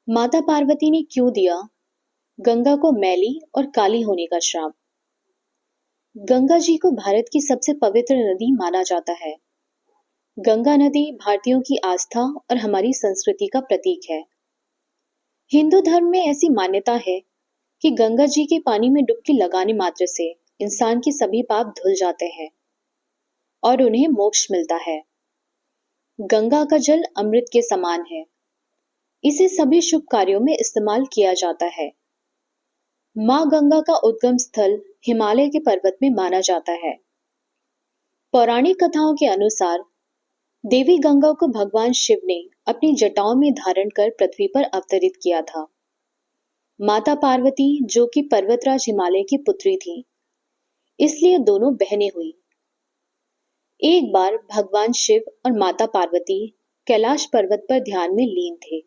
माता पार्वती ने क्यों दिया गंगा को मैली और काली होने का श्राप। गंगा जी को भारत की सबसे पवित्र नदी माना जाता है। गंगा नदी भारतीयों की आस्था और हमारी संस्कृति का प्रतीक है। हिंदू धर्म में ऐसी मान्यता है कि गंगा जी के पानी में डुबकी लगाने मात्र से इंसान के सभी पाप धुल जाते हैं और उन्हें मोक्ष मिलता है। गंगा का जल अमृत के समान है। इसे सभी शुभ कार्यों में इस्तेमाल किया जाता है। माँ गंगा का उद्गम स्थल हिमालय के पर्वत में माना जाता है। पौराणिक कथाओं के अनुसार देवी गंगा को भगवान शिव ने अपनी जटाओं में धारण कर पृथ्वी पर अवतरित किया था। माता पार्वती जो कि पर्वतराज हिमालय की पुत्री थी, इसलिए दोनों बहनें हुई। एक बार भगवान शिव और माता पार्वती कैलाश पर्वत पर ध्यान में लीन थे।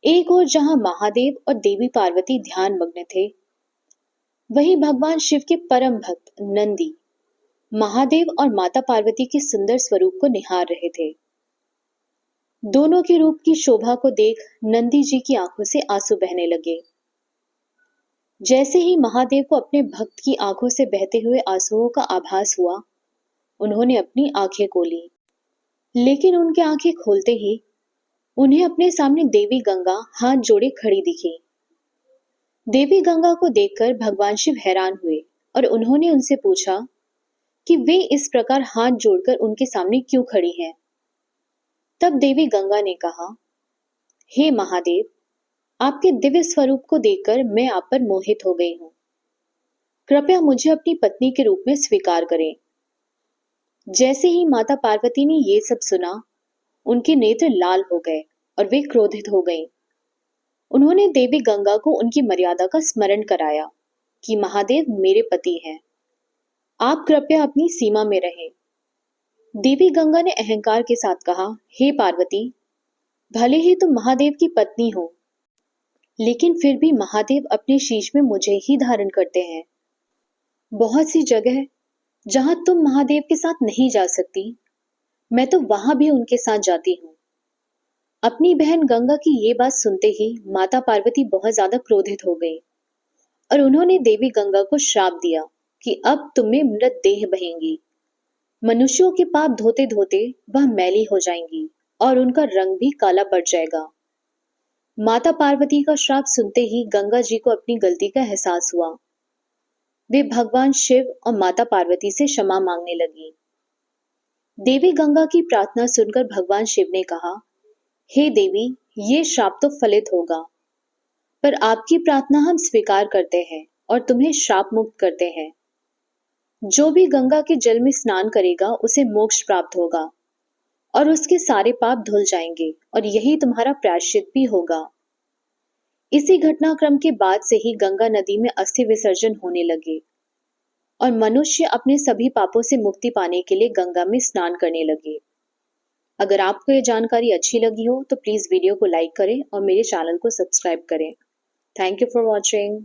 एक ओर जहां महादेव और देवी पार्वती ध्यान मग्न थे, वहीं भगवान शिव के परम भक्त नंदी महादेव और माता पार्वती के सुंदर स्वरूप को निहार रहे थे। दोनों के रूप की शोभा को देख नंदी जी की आंखों से आंसू बहने लगे। जैसे ही महादेव को अपने भक्त की आंखों से बहते हुए आंसुओं का आभास हुआ, उन्होंने अपनी आंखें खोली। लेकिन उनकी आंखें खोलते ही उन्हें अपने सामने देवी गंगा हाथ जोड़े खड़ी दिखी। देवी गंगा को देखकर भगवान शिव हैरान हुए और उन्होंने उनसे पूछा कि वे इस प्रकार हाथ जोड़कर उनके सामने क्यों खड़ी हैं। तब देवी गंगा ने कहा, हे महादेव, आपके दिव्य स्वरूप को देखकर मैं आप पर मोहित हो गई हूं। कृपया मुझे अपनी पत्नी के रूप में स्वीकार करें। जैसे ही माता पार्वती ने ये सब सुना, उनके नेत्र लाल हो गए और वे क्रोधित हो गईं। उन्होंने देवी गंगा को उनकी मर्यादा का स्मरण कराया कि महादेव मेरे पति हैं, आप कृपया अपनी सीमा में रहें। देवी गंगा ने अहंकार के साथ कहा, हे पार्वती, भले ही तुम महादेव की पत्नी हो, लेकिन फिर भी महादेव अपने शीश में मुझे ही धारण करते हैं। बहुत सी जगह जहां तुम महादेव के साथ नहीं जा सकती, मैं तो वहां भी उनके साथ जाती हूँ। अपनी बहन गंगा की ये बात सुनते ही माता पार्वती बहुत ज्यादा क्रोधित हो गई और उन्होंने देवी गंगा को श्राप दिया कि अब तुम्हें मृत देह बहेंगी। मनुष्यों के पाप धोते धोते वह मैली हो जाएंगी और उनका रंग भी काला पड़ जाएगा। माता पार्वती का श्राप सुनते ही गंगा जी को अपनी गलती का एहसास हुआ। वे भगवान शिव और माता पार्वती से क्षमा मांगने लगी। देवी गंगा की प्रार्थना सुनकर भगवान शिव ने कहा, हे देवी, ये श्राप तो फलित होगा, पर आपकी प्रार्थना हम स्वीकार करते हैं और तुम्हें श्राप मुक्त करते हैं। जो भी गंगा के जल में स्नान करेगा उसे मोक्ष प्राप्त होगा और उसके सारे पाप धुल जाएंगे और यही तुम्हारा प्रायश्चित भी होगा। इसी घटनाक्रम के बाद से ही गंगा नदी में अस्थि विसर्जन होने लगे और मनुष्य अपने सभी पापों से मुक्ति पाने के लिए गंगा में स्नान करने लगे। अगर आपको ये जानकारी अच्छी लगी हो तो प्लीज वीडियो को लाइक करें और मेरे चैनल को सब्सक्राइब करें। Thank you for watching.